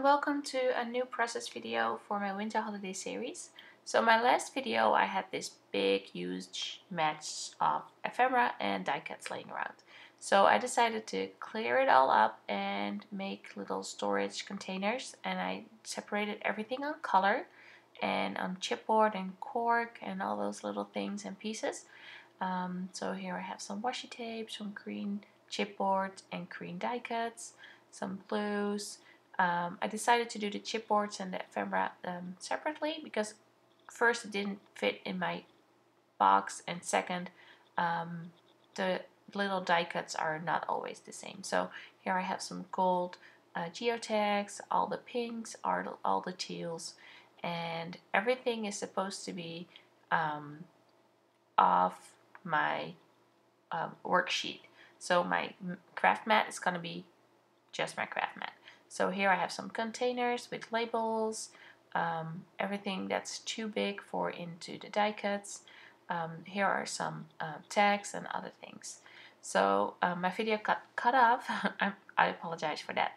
welcome to a new process video for my winter holiday series. So my last video I had this big huge match of ephemera and die cuts laying around. So I decided to clear it all up and make little storage containers, and I separated everything on color and on chipboard and cork and all those little things and pieces. So here I have some washi tape, some green chipboard and green die cuts, some blues. I decided to do the chipboards and the ephemera separately because first it didn't fit in my box, and second the little die cuts are not always the same. So here I have some gold geotags, all the pinks, all the teals, and everything is supposed to be off my worksheet. So my craft mat is going to be just my craft mat. So here I have some containers with labels, everything that's too big for into the die cuts. Here are some tags and other things. So my video cut off. I apologize for that.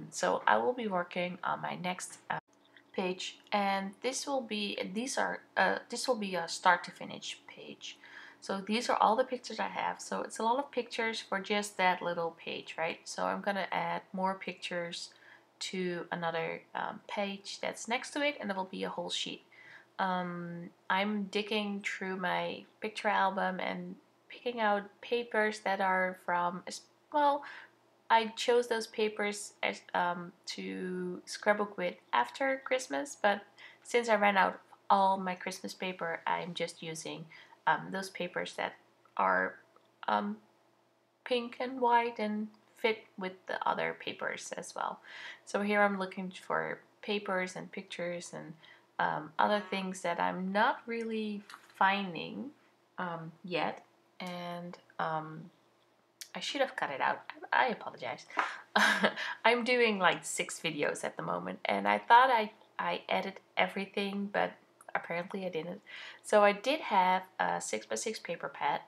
So I will be working on my next page, and this will be a start to finish page. So these are all the pictures I have. So it's a lot of pictures for just that little page, right? So I'm gonna add more pictures to another page that's next to it, and it will be a whole sheet. I'm digging through my picture album and picking out papers that are from, well, I chose those papers as, to scrapbook with after Christmas, but since I ran out of all my Christmas paper, I'm just using those papers that are pink and white and fit with the other papers as well. So here I'm looking for papers and pictures and other things that I'm not really finding yet, and I should have cut it out. I apologize. I'm doing like 6 videos at the moment, and I thought I edited everything, but apparently I didn't. So I did have a 6x6 paper pad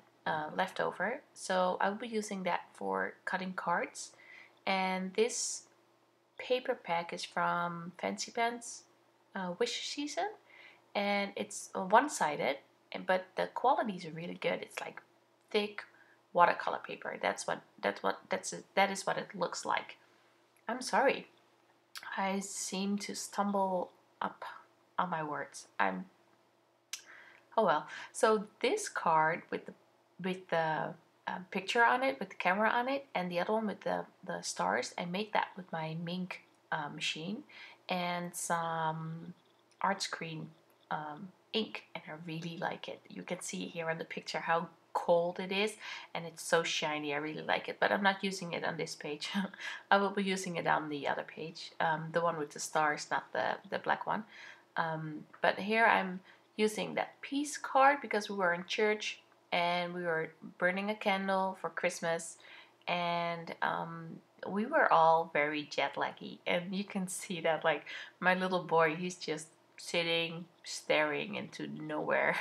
left over, so I'll be using that for cutting cards. And this paper pack is from Fancy Pants Wish Season, and it's one-sided, but the quality is really good. It's like thick watercolor paper. That is what it looks like. I'm sorry, I seem to stumble up on my words. Oh well. So this card with the picture on it, with the camera on it, and the other one with the stars, I made that with my Mink machine and some art screen ink, and I really like it. You can see here in the picture how cold it is, and it's so shiny. I really like it, but I'm not using it on this page. I will be using it on the other page, the one with the stars, not the black one. But here I'm using that peace card because we were in church and we were burning a candle for Christmas, and we were all very jet laggy, and you can see that, like, my little boy, he's just sitting staring into nowhere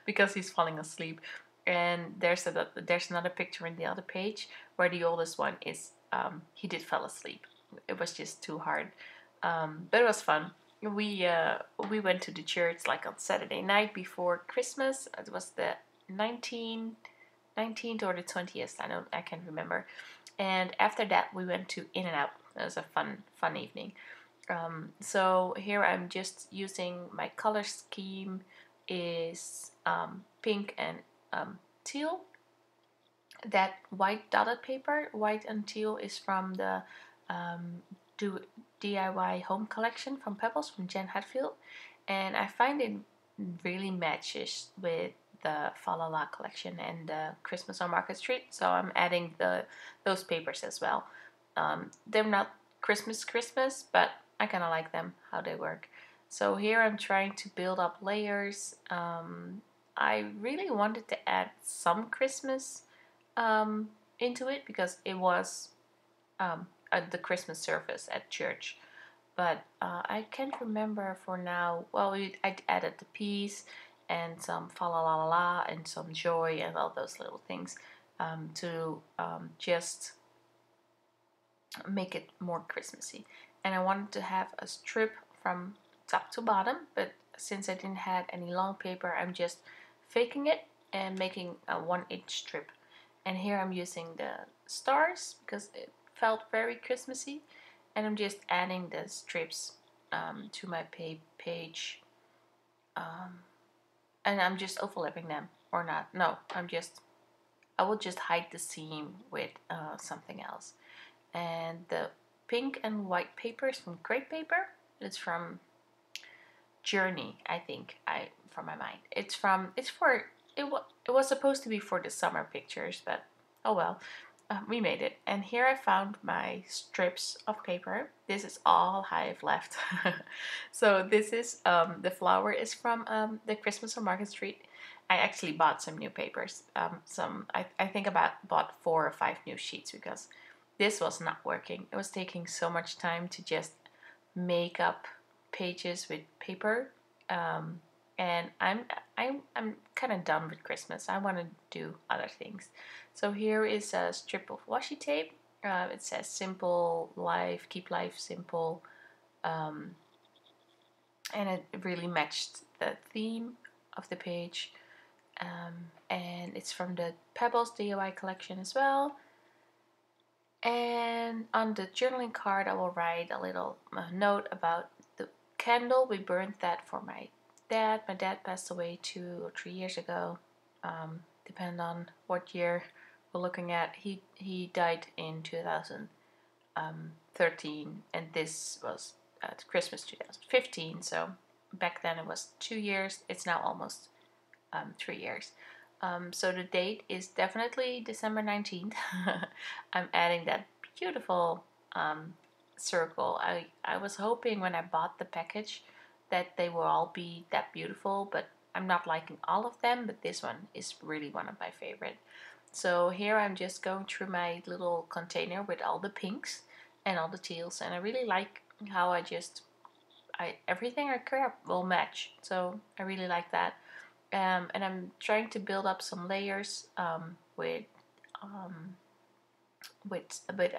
because he's falling asleep. And there's another picture in the other page where the oldest one is he did fall asleep. It was just too hard, but it was fun. We went to the church like on Saturday night before Christmas. It was the 19th or the 20th. I can't remember. And after that we went to In-N-Out. It was a fun evening. So here I'm just using my color scheme is pink and teal. That white dotted paper, white and teal, is from the DIY home collection from Pebbles from Jen Hatfield, and I find it really matches with the Fa La La collection and the Christmas on Market Street, so I'm adding those papers as well. They're not Christmas, but I kind of like them, how they work. So here I'm trying to build up layers. I really wanted to add some Christmas into it because it was the Christmas service at church, but I can't remember for now. Well, I added the peace and some fa la la la la and some joy and all those little things to just make it more Christmassy. and I wanted to have a strip from top to bottom, but since I didn't have any long paper, I'm just faking it and making a 1-inch strip. And here I'm using the stars because it felt very Christmassy, and I'm just adding the strips to my page, and I'm just overlapping them, or not. No, I will just hide the seam with something else. And the pink and white paper is from Great Paper. It's from Journey, I think. From my mind, it was supposed to be for the summer pictures, but oh well, we made it. And here I found my strips of paper. This is all I've left. So this is the flower is from the Christmas on Market Street. I actually bought some new papers. I think bought 4 or 5 new sheets because this was not working. It was taking so much time to just make up pages with paper, and I'm kind of done with Christmas. I want to do other things. So here is a strip of washi tape. It says "Simple Life, Keep Life Simple," and it really matched the theme of the page. And it's from the Pebbles DIY collection as well. And on the journaling card, I will write a little note about the candle. We burned that for my dad. My dad passed away 2 or 3 years ago, depending on what year we're looking at. He died in 2013, and this was Christmas 2015. So back then it was 2 years. It's now almost 3 years. So the date is definitely December 19th. I'm adding that beautiful circle. I was hoping when I bought the package that they will all be that beautiful, but I'm not liking all of them, but this one is really one of my favorite. So here I'm just going through my little container with all the pinks and all the teals, and I really like how everything I grab will match. So I really like that. And I'm trying to build up some layers with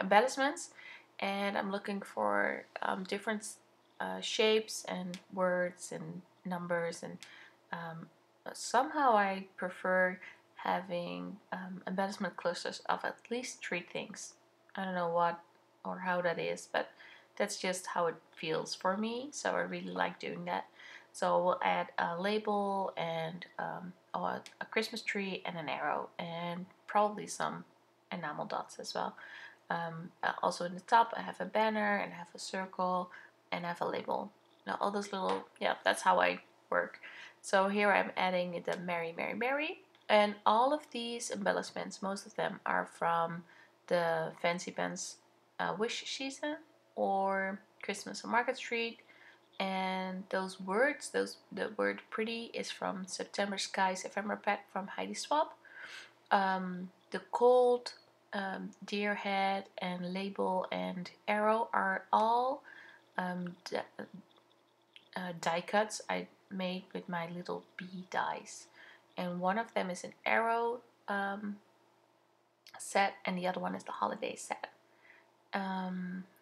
embellishments, and I'm looking for different shapes and words and numbers, and somehow I prefer having embellishment clusters of at least 3 things. I don't know what or how that is, but that's just how it feels for me, so I really like doing that. So we'll add a label and a Christmas tree and an arrow, and probably some enamel dots as well. Also in the top I have a banner and I have a circle and I have a label. Now all those little, yeah, that's how I work. So here I'm adding the Merry Merry Merry, and all of these embellishments, most of them are from the Fancy Pants wish season or Christmas on Market Street. And those words, the word pretty is from September Skies Ephemera Pack from Heidi Swap. The cold, deer head, and label and arrow are all die cuts I made with my little bee dies. And one of them is an arrow set, and the other one is the holiday set.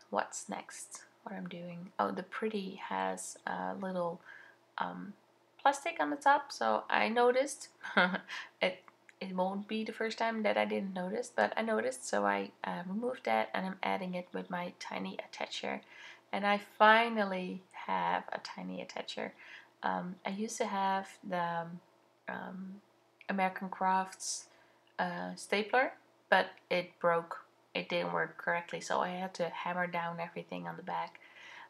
What's next? What I'm doing? Oh, the pretty has a little plastic on the top, so I noticed. it won't be the first time that I didn't notice, but I noticed, so I removed that, and I'm adding it with my tiny attacher. And I finally have a tiny attacher. I used to have the American Crafts stapler, but it broke. It didn't work correctly, so I had to hammer down everything on the back.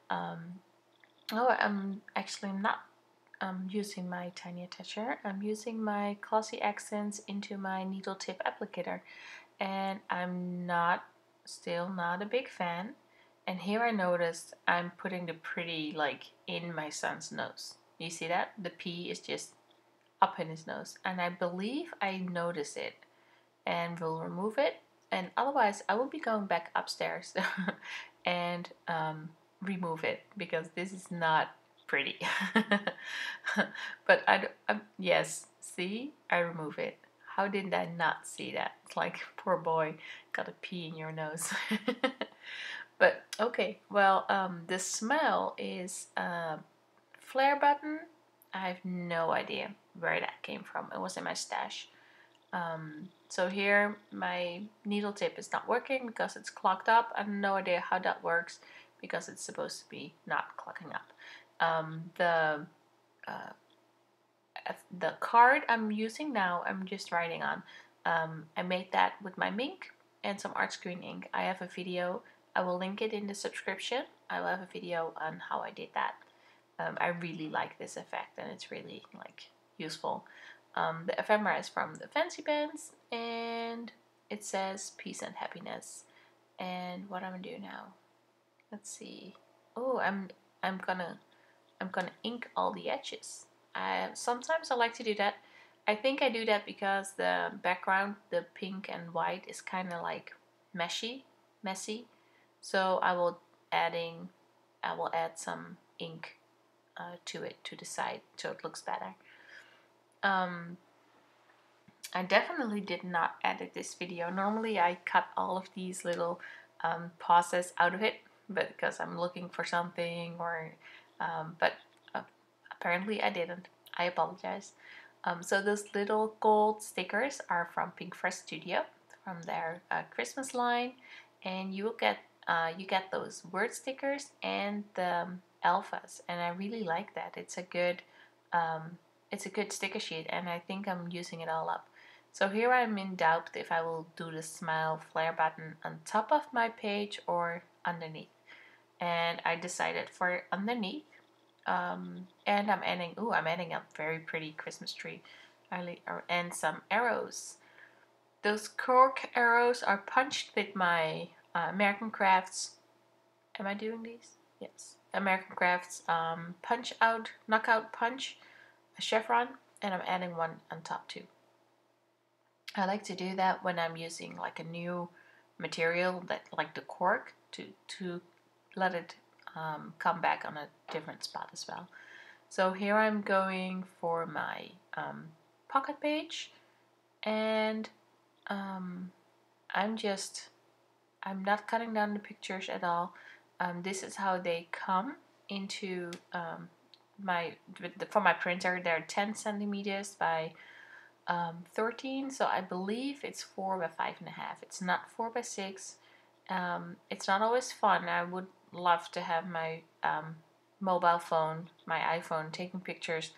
I'm actually not using my tiny attacher. I'm using my Glossy Accents into my needle tip applicator, and I'm still not a big fan. And here I noticed I'm putting the pretty like in my son's nose. You see that? The P is just up in his nose, and I believe I notice it and will remove it. And otherwise I will be going back upstairs and remove it, because this is not pretty. But yes, see, I remove it. How did I not see that? It's like, poor boy, got a pee in your nose. But okay, well, the smell is flare button. I have no idea where that came from. It was in my stash. So here my needle tip is not working because it's clogged up. I have no idea how that works because it's supposed to be not clogging up. Uh, the card I'm using now, I'm just writing on. I made that with my Mink and some art screen ink. I have a video. I will link it in the subscription. I will have a video on how I did that. I really like this effect and it's really like useful. The ephemera is from the Fancy Pants and it says peace and happiness. And what I'm gonna do now? Let's see. Oh, I'm gonna ink all the edges. Sometimes I like to do that. I think I do that because the background, the pink and white, is kind of like messy. So I will add some ink to it to the side so it looks better. I definitely did not edit this video. Normally I cut all of these little pauses out of it, but because I'm looking for something but apparently I didn't. I apologize. So those little gold stickers are from Pink Fresh Studio, from their Christmas line, and you get those word stickers and the alphas, and I really like that. It's a good sticker sheet, and I think I'm using it all up. So here I'm in doubt if I will do the smile flare button on top of my page or underneath. And I decided for underneath. And I'm adding a very pretty Christmas tree and some arrows. Those cork arrows are punched with my American Crafts. Am I doing these? Yes. American Crafts knockout punch, a chevron, and I'm adding one on top too. I like to do that when I'm using like a new material that like the cork to let it come back on a different spot as well. So here I'm going for my pocket page, and I'm not cutting down the pictures at all. This is how they come into for my printer. They're 10 centimeters by 13, so I believe it's 4 by 5.5. It's not 4 by 6. It's not always fun. I would love to have my mobile phone, my iPhone, taking pictures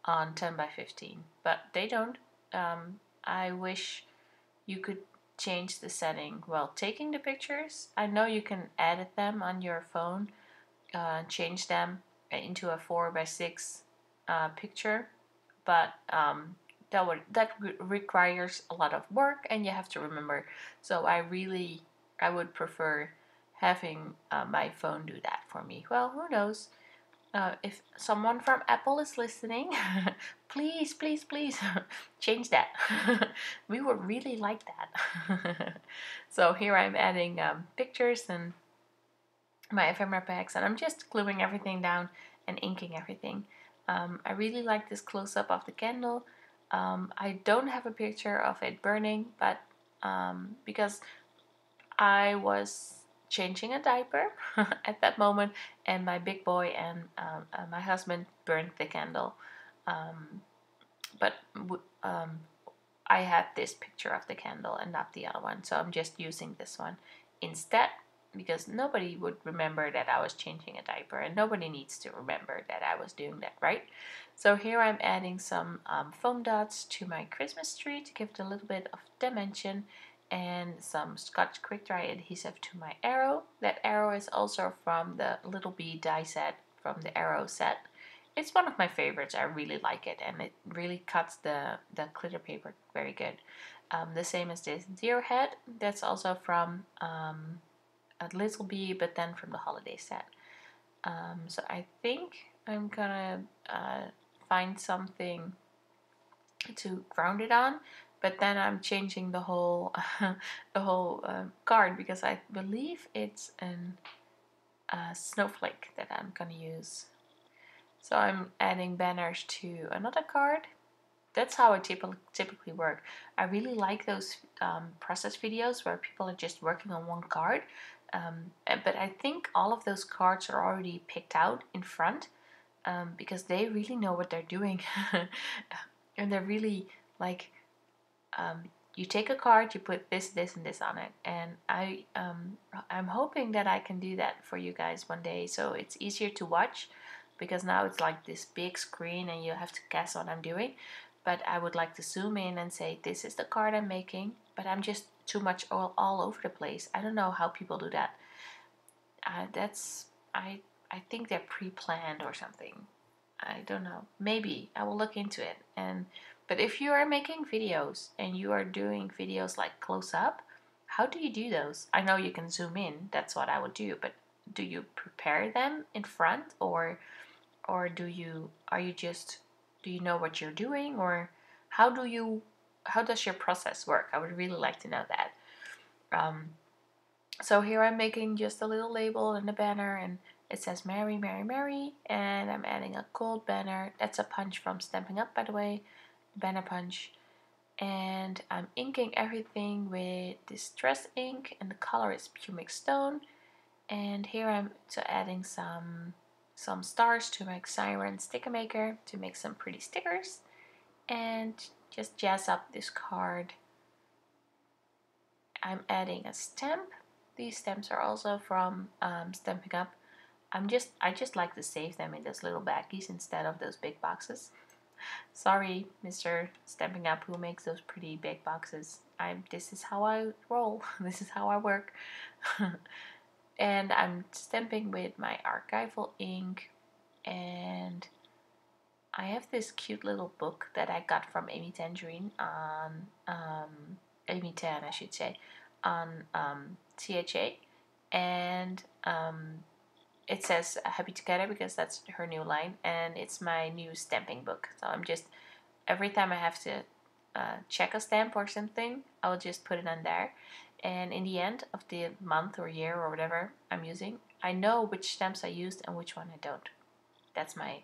on 10 by 15, but they don't. I wish you could change the setting while taking the pictures. I know you can edit them on your phone, change them into a 4 by 6 picture, but that requires a lot of work and you have to remember. So I would prefer having my phone do that for me. Well, who knows? If someone from Apple is listening, please change that. We would really like that. So here I'm adding pictures and my ephemera packs, and I'm just gluing everything down and inking everything. I really like this close-up of the candle. I don't have a picture of it burning, but because I was changing a diaper at that moment, and my big boy and my husband burned the candle. But I had this picture of the candle and not the other one, so I'm just using this one instead, because nobody would remember that I was changing a diaper, and nobody needs to remember that I was doing that, right? So here I'm adding some foam dots to my Christmas tree to give it a little bit of dimension, and some Scotch Quick Dry adhesive to my arrow. That arrow is also from the Little Bee die set from the arrow set. It's one of my favorites. I really like it, and it really cuts the glitter paper very good. The same as this deer head. That's also from a Little Bee, but then from the holiday set. So I think I'm gonna find something to ground it on, but then I'm changing the whole card, because I believe it's a snowflake that I'm gonna use. So I'm adding banners to another card. That's how I typically work. I really like those process videos where people are just working on one card. But I think all of those cards are already picked out in front, because they really know what they're doing. And they're really like, you take a card, you put this, this, and this on it, and I'm hoping that I can do that for you guys one day, so it's easier to watch, because now it's like this big screen and you have to guess what I'm doing. But I would like to zoom in and say, this is the card I'm making, but I'm just too much all over the place. I don't know how people do that. That's I think they're pre-planned or something. I don't know. Maybe I will look into it. But if you are making videos and you are doing videos like close up, how do you do those? I know you can zoom in. That's what I would do. But do you prepare them in front, or do you do you know what you're doing, or how does your process work? I would really like to know that. So here I'm making just a little label and a banner, and it says Mary, Mary, Mary, and I'm adding a gold banner. That's a punch from Stampin' Up, by the way, banner punch. And I'm inking everything with distress ink, and the color is pumic stone. And here I'm adding some stars to my siren sticker maker to make some pretty stickers, and just jazz up this card. I'm adding a stamp. These stamps are also from Stampin' Up. I just like to save them in those little baggies instead of those big boxes. Sorry, Mr. Stampin' Up, who makes those pretty big boxes. This is how I roll. This is how I work. And I'm stamping with my archival ink, and I have this cute little book that I got from Amy Tangerine on Amy Tan, I should say, on CHA, and it says Happy Together because that's her new line, and it's my new stamping book. So I'm just, every time I have to check a stamp or something, I'll just put it on there, and in the end of the month or year or whatever I'm using, I know which stamps I used and which one I don't. That's my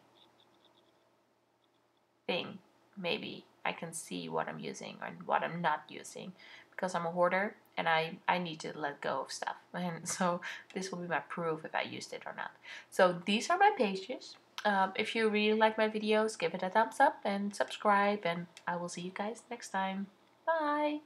thing. Maybe I can see what I'm using and what I'm not using, because I'm a hoarder and I need to let go of stuff, and so this will be my proof if I used it or not. So these are my pages. If you really like my videos, give it a thumbs up and subscribe, and I will see you guys next time. Bye!